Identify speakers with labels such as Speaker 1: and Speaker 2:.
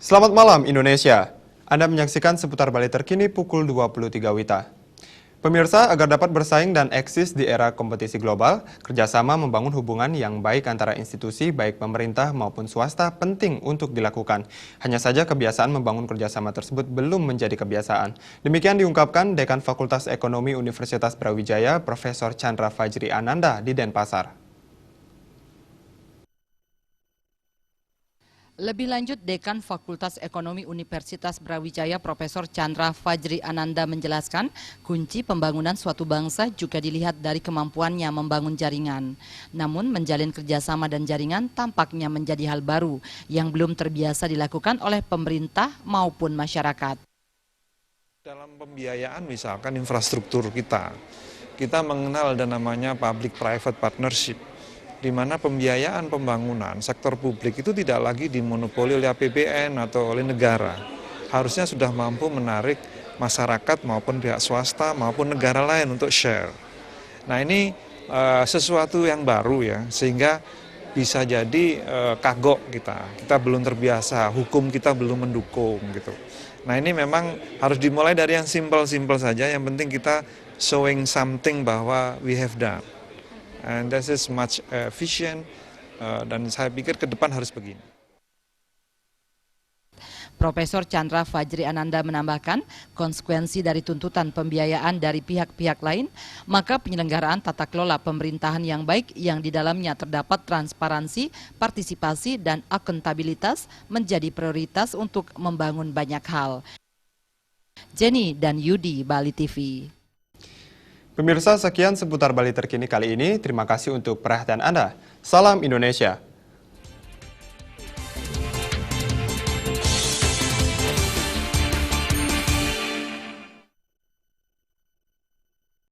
Speaker 1: Selamat malam Indonesia. Anda menyaksikan seputar Bali terkini pukul 23 WITA. Pemirsa, agar dapat bersaing dan eksis di era kompetisi global, kerjasama membangun hubungan yang baik antara institusi baik pemerintah maupun swasta penting untuk dilakukan. Hanya saja kebiasaan membangun kerjasama tersebut belum menjadi kebiasaan. Demikian diungkapkan Dekan Fakultas Ekonomi Universitas Brawijaya, Profesor Chandra Fajri Ananda di Denpasar.
Speaker 2: Lebih lanjut, Dekan Fakultas Ekonomi Universitas Brawijaya Profesor Chandra Fajri Ananda menjelaskan, kunci pembangunan suatu bangsa juga dilihat dari kemampuannya membangun jaringan. Namun menjalin kerjasama dan jaringan tampaknya menjadi hal baru yang belum terbiasa dilakukan oleh pemerintah maupun masyarakat.
Speaker 3: Dalam pembiayaan misalkan infrastruktur kita mengenal ada namanya public-private partnership, di mana pembiayaan pembangunan sektor publik itu tidak lagi dimonopoli oleh APBN atau oleh negara. Harusnya sudah mampu menarik masyarakat maupun pihak swasta maupun negara lain untuk share. Nah ini sesuatu yang baru ya, sehingga bisa jadi kagok kita belum terbiasa, hukum kita belum mendukung gitu. Nah ini memang harus dimulai dari yang simple-simple saja, yang penting kita showing something bahwa we have done. And this is much efficient, dan saya pikir ke depan harus begini.
Speaker 2: Profesor Chandra Fajri Ananda menambahkan, konsekuensi dari tuntutan pembiayaan dari pihak-pihak lain, maka penyelenggaraan tata kelola pemerintahan yang baik yang di dalamnya terdapat transparansi, partisipasi, dan akuntabilitas menjadi prioritas untuk membangun banyak hal. Jenny dan Yudi, Bali TV.
Speaker 1: Pemirsa, sekian seputar Bali terkini kali ini. Terima kasih untuk perhatian Anda. Salam Indonesia.